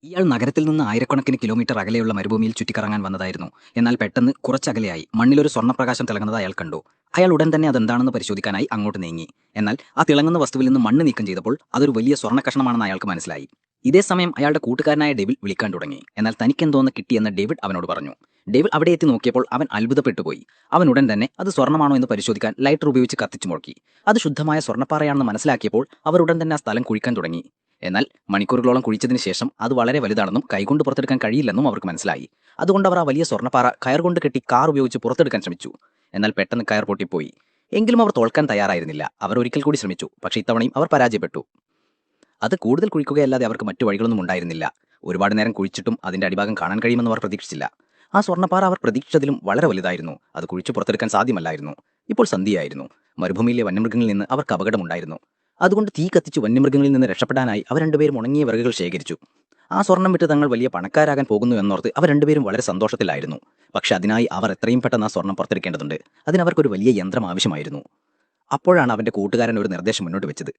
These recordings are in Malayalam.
ഇയാൾ നഗരത്തിൽ നിന്ന് ആയിരക്കണക്കിന് കിലോമീറ്റർ അകലെയുള്ള മരുഭൂമിയിൽ ചുറ്റിക്കറങ്ങാൻ വന്നതായിരുന്നു. എന്നാൽ പെട്ടെന്ന് കുറച്ചകലെയായി മണ്ണിലൊരു സ്വർണ്ണപ്രകാശം തിളങ്ങുന്നത് അയാൾ കണ്ടു. അയാൾ ഉടൻ തന്നെ അതെന്താണെന്ന് പരിശോധിക്കാനായി അങ്ങോട്ട് നീങ്ങി. എന്നാൽ ആ തിളങ്ങുന്ന വസ്തുവിൽ നിന്ന് മണ്ണ് നീക്കം ചെയ്തപ്പോൾ അതൊരു വലിയ സ്വർണ്ണ കഷണമാണെന്ന് അയാൾക്ക് മനസ്സിലായി. ഇതേ സമയം അയാളുടെ കൂട്ടുകാരനായ ഡേവിൽ വിളിക്കാൻ തുടങ്ങി. എന്നാൽ തനിക്കെന്തോന്ന് കിട്ടിയെന്ന് ഡേവിഡ് അവനോട് പറഞ്ഞു. ഡേവിൽ അവിടെ എത്തി നോക്കിയപ്പോൾ അവൻ അത്ഭുതപ്പെട്ടുപോയി. അവൻ ഉടൻ തന്നെ അത് സ്വർണ്ണമാണോ എന്ന് പരിശോധിക്കാൻ ലൈറ്റർ ഉപയോഗിച്ച് കത്തിച്ചു മുഴക്കി. അത് ശുദ്ധമായ സ്വർണ്ണപ്പാറയാണെന്ന് മനസ്സിലാക്കിയപ്പോൾ അവർ ഉടൻ തന്നെ ആ സ്ഥലം കുഴിക്കാൻ തുടങ്ങി. എന്നാൽ മണിക്കൂറുകളോളം കുഴിച്ചതിന് ശേഷം അത് വളരെ വലുതാണെന്നും കൈകൊണ്ട് പുറത്തെടുക്കാൻ കഴിയില്ലെന്നും അവർക്ക് മനസ്സിലായി. അതുകൊണ്ട് അവർ ആ വലിയ സ്വർണ്ണപ്പാറ കയർ കൊണ്ട് കെട്ടി കാർ ഉപയോഗിച്ച് പുറത്തെടുക്കാൻ ശ്രമിച്ചു. എന്നാൽ പെട്ടെന്ന് കയർ പൊട്ടിപ്പോയി. എങ്കിലും അവർ തോൽക്കാൻ തയ്യാറായിരുന്നില്ല. അവർ ഒരിക്കൽ കൂടി ശ്രമിച്ചു. പക്ഷേ ഇത്തവണയും അവർ പരാജയപ്പെട്ടു. അത് കൂടുതൽ കുഴിക്കുകയല്ലാതെ അവർക്ക് മറ്റു വഴികളൊന്നും ഉണ്ടായിരുന്നില്ല. ഒരുപാട് നേരം കുഴിച്ചിട്ടും അതിന്റെ അടിഭാഗം കാണാൻ കഴിയുമെന്ന് അവർ പ്രതീക്ഷിച്ചില്ല. ആ സ്വർണ്ണപ്പാറ അവർ പ്രതീക്ഷിച്ചതിലും വളരെ വലുതായിരുന്നു. അത് കുഴിച്ചു പുറത്തെടുക്കാൻ സാധ്യമല്ലായിരുന്നു. ഇപ്പോൾ സന്ധ്യയായിരുന്നു. മരുഭൂമിയിലെ വന്യമൃഗങ്ങളിൽ നിന്ന് അവർക്ക് അപകടമുണ്ടായിരുന്നു. അതുകൊണ്ട് തീ കത്തിച്ച് വന്യമൃഗങ്ങളിൽ നിന്ന് രക്ഷപ്പെടാനായി അവർ രണ്ടുപേരും ഉണങ്ങിയ വിറകുകൾ ശേഖരിച്ചു. ആ സ്വർണം വിറ്റ് തങ്ങൾ വലിയ പണക്കാരാകാൻ പോകുന്നു എന്നോർത്ത് അവർ രണ്ടുപേരും വളരെ സന്തോഷത്തിലായിരുന്നു. പക്ഷെ അതിനായി അവർ എത്രയും പെട്ടെന്ന് ആ സ്വർണം പുറത്തെടുക്കേണ്ടതുണ്ട്. അതിനവർക്കൊരു വലിയ യന്ത്രം ആവശ്യമായിരുന്നു. അപ്പോഴാണ് അവന്റെ കൂട്ടുകാരൻ ഒരു നിർദ്ദേശം മുന്നോട്ട് വെച്ചത്.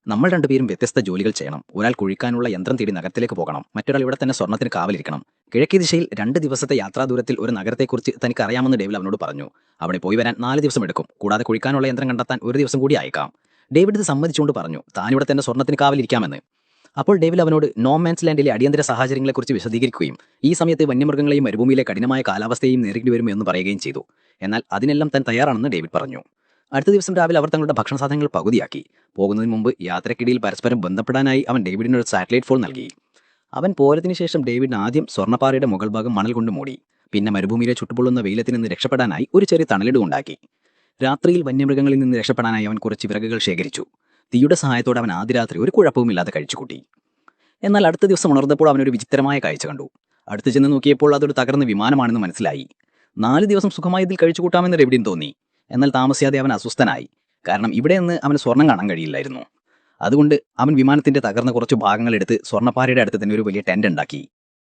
നമ്മൾ രണ്ടുപേരും വ്യത്യസ്ത ജോലികൾ ചെയ്യണം. ഒരാൾ കുഴിക്കാനുള്ള യന്ത്രം തേടി നഗരത്തിലേക്ക് പോകണം. മറ്റൊരാൾ ഇവിടെ തന്നെ സ്വർണ്ണത്തിന് കാവലിരിക്കണം. കിഴക്കേ ദിശയിൽ 2 ദിവസത്തെ യാത്രാദൂരത്തിൽ ഒരു നഗരത്തെക്കുറിച്ച് തനിക്ക് അറിയാമെന്ന് ഡേവിൽ അവനോട് പറഞ്ഞു. അവിടെ പോയി വരാൻ 4 ദിവസം എടുക്കും. കൂടാതെ കുഴിക്കാനുള്ള യന്ത്രം കണ്ടെത്താൻ 1 ദിവസം കൂടി അയക്കാം. ഡേവിഡ് ഇത് സമ്മതിച്ചുകൊണ്ട് പറഞ്ഞു താനിവിടെ തന്നെ സ്വർണ്ണത്തിന് കാവലിരിക്കാമെന്ന്. അപ്പോൾ ഡേവിൽ അവനോട് നോ മാൻസ് ലാൻഡിലെ അടിയന്തര സാഹചര്യങ്ങളെക്കുറിച്ച് വിശദീകരിക്കുകയും ഈ സമയത്ത് വന്യമൃഗങ്ങളെയും മരുഭൂമിയിലെ കഠിനമായ കാലാവസ്ഥയെയും നേരിടേണ്ടി വരുമെന്ന് പറയുകയും ചെയ്തു. എന്നാൽ അതിനെല്ലാം താൻ തയ്യാറാണെന്ന് ഡേവിഡ് പറഞ്ഞു. അടുത്ത ദിവസം രാവിലെ അവർ തങ്ങളുടെ ഭക്ഷണ സാധനങ്ങൾ പകുതിയാക്കി. പോകുന്നതിന് മുമ്പ് യാത്രക്കിടയിൽ പരസ്പരം ബന്ധപ്പെടാനായി അവൻ ഡേവിഡിന് ഒരു സാറ്റലൈറ്റ് ഫോൺ നൽകി. അവൻ പോരതിനു ശേഷം ഡേവിഡിന് ആദ്യം സ്വർണ്ണപ്പാറയുടെ മുകൾ ഭാഗം മണൽ കൊണ്ട് മൂടി. പിന്നെ മരുഭൂമിയിലെ ചുട്ടുപൊള്ളുന്ന വെയിലത്തിൽ നിന്ന് രക്ഷപ്പെടാനായി ഒരു ചെറിയ തണലിടം ഉണ്ടാക്കി. രാത്രിയിൽ വന്യമൃഗങ്ങളിൽ നിന്ന് രക്ഷപ്പെടാനായി അവൻ കുറച്ച് വിറകുകൾ ശേഖരിച്ചു. തീയുടെ സഹായത്തോടെ അവൻ ആദ്യ രാത്രി ഒരു കുഴപ്പവുമില്ലാതെ കഴിച്ചുകൂട്ടി. എന്നാൽ അടുത്ത ദിവസം ഉണർന്നപ്പോൾ അവനൊരു വിചിത്രമായ കാഴ്ച കണ്ടു. അടുത്ത് ചെന്ന് നോക്കിയപ്പോൾ അതൊരു തകർന്ന വിമാനമാണെന്ന് മനസ്സിലായി. 4 ദിവസം സുഖമായി ഇതിൽ കഴിച്ചുകൂട്ടാമെന്ന് ഡേവിഡിന് തോന്നി. എന്നാൽ താമസിയാതെ അവൻ അസ്വസ്ഥനായി. കാരണം ഇവിടെ നിന്ന് അവന് സ്വർണം കാണാൻ കഴിയില്ലായിരുന്നു. അതുകൊണ്ട് അവൻ വിമാനത്തിന്റെ തകർന്ന കുറച്ച് ഭാഗങ്ങൾ എടുത്ത് സ്വർണ്ണപ്പാറയുടെ അടുത്ത് തന്നെ ഒരു വലിയ ടെന്റ് ഉണ്ടാക്കി.